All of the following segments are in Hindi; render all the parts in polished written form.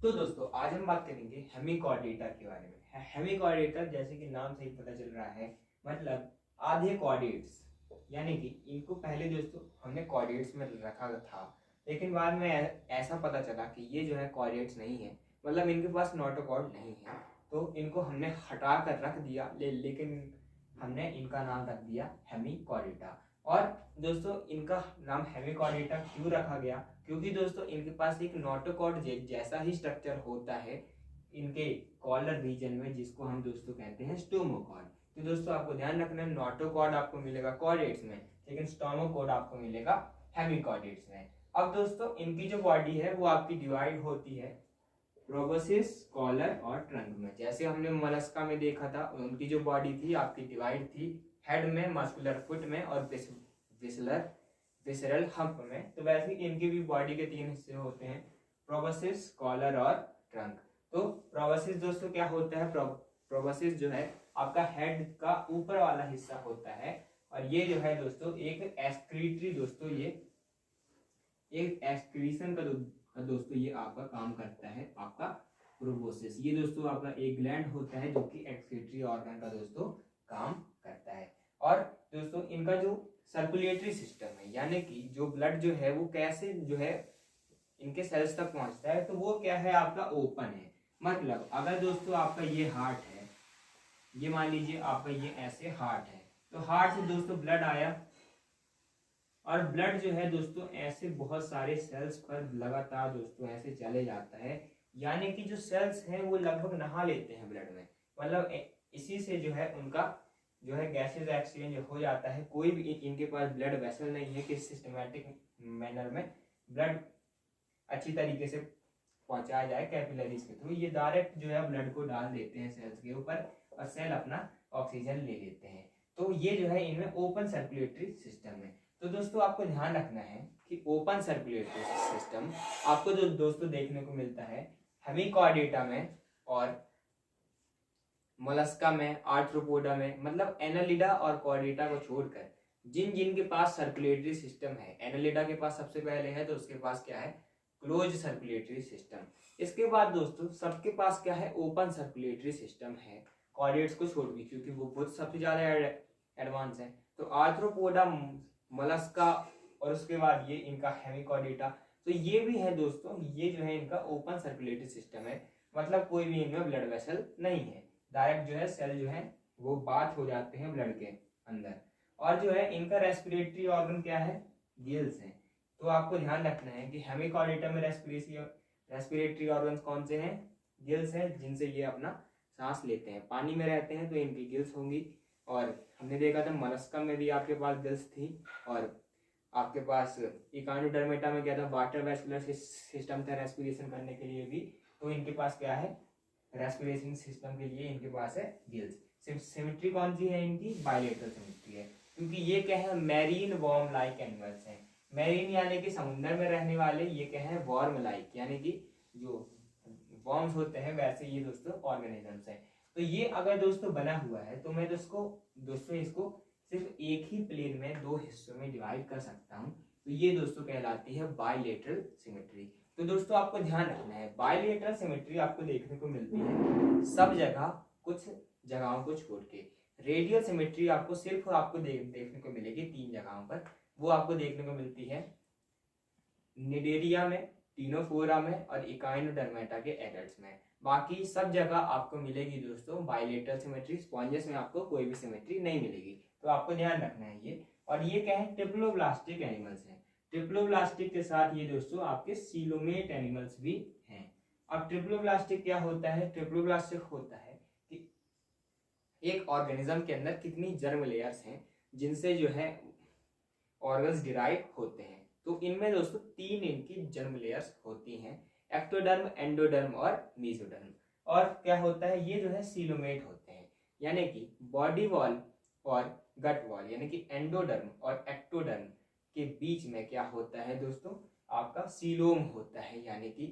तो दोस्तों आज हम बात करेंगे हेमिकॉर्डेटा के बारे में। हेमिकॉर्डेटा जैसे कि नाम से ही पता चल रहा है, मतलब आधे कॉर्डेट्स, यानी कि इनको पहले दोस्तों हमने कॉर्डेट्स में रखा था, लेकिन बाद में ऐसा पता चला कि ये जो है कॉर्डेट्स नहीं है, मतलब इनके पास नोटोकॉर्ड नहीं है, तो इनको हमने हटा कर रख दिया। लेकिन हमने इनका नाम रख दिया हेमिकॉर्डेटा। और दोस्तों इनका नाम हेमिकॉर्डेटा क्यों रखा गया? क्योंकि दोस्तों इनके पास एक नोटोकॉर्ड जैसा ही स्ट्रक्चर होता है इनके कॉलर रीजन में, जिसको हम दोस्तों कहते हैं स्टोमोकॉर्ड। तो दोस्तों आपको ध्यान रखना है, नोटोकॉर्ड आपको मिलेगा कॉर्डेट्स में, लेकिन स्टोमोकॉर्ड आपको मिलेगा हेमिकॉर्डेट्स में। अब दोस्तों इनकी जो बॉडी है वो आपकी डिवाइड होती है प्रोबोसिस, कॉलर और ट्रंक में। जैसे हमने मोलस्का में देखा था, उनकी जो बॉडी थी आपकी डिवाइड थी हेड में, मस्कुलर फुट में और विसरल हम्प में। तो वैसे ही इनकी भी बॉडी के तीन हिस्से होते हैं, प्रोबोसिस, कॉलर और ट्रंक। तो प्रोबोसिस दोस्तों क्या होता है? प्रोबोसिस जो है आपका हेड का ऊपर वाला हिस्सा होता है, और ये जो है दोस्तों एक एक्सक्रीटरी, दोस्तों ये एक एक्सक्रीशन का दोस्तों ये आपका काम करता है, आपका प्रोबोसिस। ये दोस्तों आपका एक ग्लैंड होता है जो कि एक्सक्रीटरी ऑर्गन का दोस्तों काम करता है। और दोस्तों इनका जो सर्कुलेटरी सिस्टम है, यानी कि जो ब्लड जो है वो कैसे जो है इनके सेल्स तक पहुंचता है, तो वो क्या है आपका ओपन है। मतलब अगर दोस्तों आपका ये हार्ट है, ये मान लीजिए आपका ये ऐसे हार्ट है, तो हार्ट से दोस्तों ब्लड आया, और ब्लड जो है दोस्तों ऐसे बहुत सारे सेल्स पर लगातार दोस्तों ऐसे चले जाता है, यानी कि जो सेल्स हैं वो लगभग नहा लेते हैं ब्लड में। मतलब इसी से जो है उनका जो है गैसेज एक्सचेंज हो जाता है। कोई भी इनके पास ब्लड वेसल नहीं है कि सिस्टमैटिक मैनर में ब्लड अच्छी तरीके से पहुंचाया जाए कैपिलरीज के थ्रू। ये डायरेक्ट जो है ब्लड को डाल देते हैं सेल्स के ऊपर, और सेल अपना ऑक्सीजन ले लेते हैं। तो ये जो है इनमें ओपन सर्कुलेटरी सिस्टम है। तो दोस्तों आपको ध्यान रखना है कि ओपन सर्कुलेटरी सिस्टम आपको जो दोस्तों देखने को मिलता है हेमिकॉर्डेटा में और मोलस्का में, आर्थ्रोपोडा में, मतलब एनालिडा और कॉर्डेटा को छोड़कर जिन जिन के पास सर्कुलेटरी सिस्टम है, एनालिडा के पास सबसे पहले है, तो उसके पास क्या है? Close circulatory system. इसके बाद दोस्तों सबके पास क्या है? ओपन सर्कुलेटरी सिस्टम है, कॉर्डेट्स को छोड़ के, क्योंकि वो बहुत सबसे ज्यादा एडवांस है। तो आर्थ्रोपोडा, मोलस्का और उसके बाद ये इनका हेमिकॉर्डेटा, तो ये भी है दोस्तों, ये जो है इनका ओपन सर्कुलेटरी सिस्टम है, मतलब कोई भी इनमें ब्लड वेसल नहीं है, डायरेक्ट जो है सेल जो है वो बात हो जाते हैं ब्लड के अंदर। और जो है इनका रेस्पिरेटरी ऑर्गन क्या है? गिल्स है। तो आपको ध्यान रखना है कि हेमिकॉर्डेटा में रेस्पिरेटरी ऑर्गन्स कौन से हैं? गिल्स हैं, जिनसे ये अपना सांस लेते हैं। पानी में रहते हैं तो इनकी गिल्स होंगी, और हमने देखा था मोलस्का में भी आपके पास गिल्स थी, और आपके पास इकानोडर्मेटा में क्या था? वाटर वेस्कुलर सिस्टम था रेस्पिरेशन करने के लिए भी। तो इनके पास क्या है? रेस्पिरेशन सिस्टम के लिए इनके पास है गिल्स। सिमेट्री कौन सी है इनकी? बायलेटरल सिमेट्री है, क्योंकि ये क्या है? मैरीन वॉर्म लाइक एनिमल्स हैं। मैरीन यानी कि समुद्र में रहने वाले, ये क्या है? वॉर्म लाइक, यानी कि जो वॉर्म्स होते हैं वैसे ये दोस्तों ऑर्गेनिजम्स हैं। तो ये अगर दोस्तों बना हुआ है, तो मैं दोस्तों इसको सिर्फ एक ही प्लेन में दो हिस्सों में डिवाइड कर सकता हूँ। तो ये दोस्तों कहलाती है बायलेटरल सिमेट्री। तो दोस्तों आपको ध्यान रखना है, बायलेटरल सिमेट्री आपको देखने को मिलती है सब जगह, कुछ जगहों को छोड़ के। रेडियल सिमेट्री आपको सिर्फ देखने को मिलेगी तीन जगहों पर। वो आपको देखने को मिलती है निडेरिया में, टीनोफोरा में और इकाइनोडर्मेटा के एडल्ट्स में। बाकी सब जगह आपको मिलेगी दोस्तों बायलेटरल सिमेट्री। स्पॉन्जेस में आपको कोई भी सिमेट्री नहीं मिलेगी, तो आपको ध्यान रखना है ये। और ये क्या है? ट्रिप्लोब्लास्टिक एनिमल्स हैं। ट्रिप्लोब्लास्टिक के साथ ये दोस्तों आपके सीलोमेट एनिमल्स भी हैं। अब ट्रिप्लोब्लास्टिक क्या होता है? ट्रिप्लोब्लास्टिक होता है कि एक ऑर्गेनिज्म के अंदर कितनी जर्म लेयर्स हैं जिनसे जो है ऑर्गन्स डिराइव होते हैं। तो इनमें दोस्तों तीन इनकी जर्म लेयर्स होती हैं, एक्टोडर्म, एंडोडर्म और मेसोडर्म। और क्या होता है? ये जो है सीलोमेट होते हैं, यानी कि बॉडी वॉल और गट वॉल, यानी कि एंडोडर्म और एक्टोडर्म के बीच में क्या होता है दोस्तों? आपका सीलोम होता है, यानी कि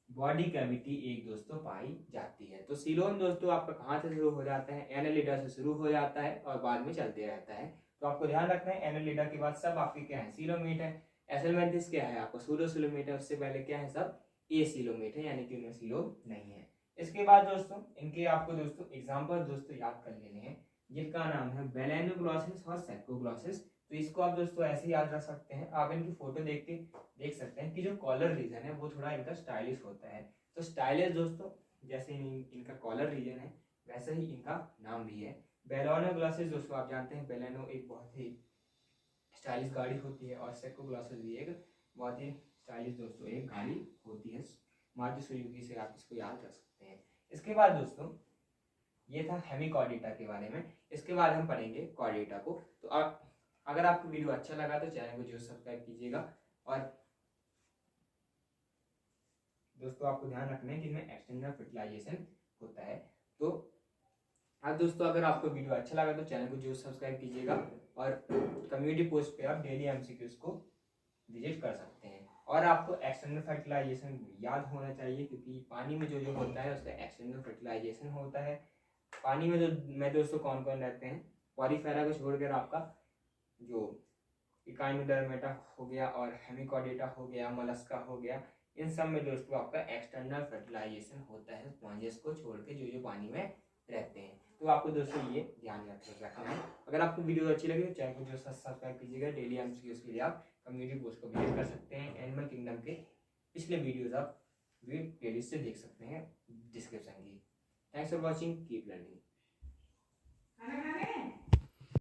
बॉडी कैविटी एक दोस्तों पाई जाती है। तो सीलोम दोस्तों आपका कहाँ से शुरू हो जाता है? एनालिडा से शुरू हो जाता है और बाद में चलते रहता है। तो आपको ध्यान रखना है, एनालिडा के बाद सब आपके क्या है? सीलोमेट है। एसेलमेंथिस क्या है? आपका सूडोसीलोमेट है। उससे पहले क्या है? सब एसिलोमेट है, यानी कि उनमें सीलोम नहीं है। इसके बाद दोस्तों इनके आपको दोस्तों एग्जाम्पल दोस्तों याद कर लेने हैं, जिनका नाम है बेलेनोग्लॉसिस और सैकोग्लॉसिस। तो इसको आप दोस्तों ऐसे याद रख सकते हैं, आप इनकी फोटो देख के देख सकते हैं कि जो कॉलर रीजन है वो थोड़ा इनका स्टाइलिश होता है। तो स्टाइलिश दोस्तों जैसे इनका कॉलर रीजन है वैसे ही इनका नाम भी है। बेलेनोग्लॉसिस दोस्तों आप जानते हैं बेलेनो एक बहुत ही स्टाइलिश गाड़ी होती है, और सैकोग्लॉसिस भी एक बहुत ही स्टाइलिश दोस्तों एक गाड़ी होती है मारुति सुजुकी से, आप इसको याद रख सकते हैं। इसके बाद दोस्तों ये था हेमिकॉर्डेटा के बारे में। इसके बाद हम पढ़ेंगे कॉर्डेटा को। तो आप अगर आपको वीडियो अच्छा लगा तो चैनल को जरूर सब्सक्राइब कीजिएगा, और दोस्तों आपको ध्यान रखना है कि इसमें एक्सटर्नल फर्टिलाइजेशन होता है। तो अब दोस्तों अगर आपको वीडियो अच्छा लगा तो चैनल को जरूर सब्सक्राइब कीजिएगा, और कम्युनिटी पोस्ट पे आप डेली एमसीक्यूज को विजिट कर सकते हैं। और आपको एक्सटर्नल फर्टिलाइजेशन याद होना चाहिए, क्योंकि पानी में जो जो होता है उसका एक्सटर्नल फर्टिलाइजेशन होता है। पानी में जो में दोस्तों कौन कौन रहते हैं, पॉरीफेरा को छोड़कर आपका जो इकाइनोडर्मेटा हो गया और हेमिकॉर्डेटा हो गया, मोलस्का हो गया, इन सब में दोस्तों आपका एक्सटर्नल फर्टिलाइजेशन होता है स्पॉन्जेस को छोड़ के जो जो पानी में रहते हैं। तो आपको दोस्तों ये ध्यान रखना है। अगर आपको वीडियो अच्छी लगी तो चैनल को जो सब्सक्राइब कीजिएगा, डेली एमसीक्यूज के लिए आप कम्युनिटी पोस्ट को विजिट कर सकते हैं। एनिमल किंगडम के पिछले वीडियोज आप प्लेलिस्ट से देख सकते हैं डिस्क्रिप्शन की। Thanks for watching, keep learning.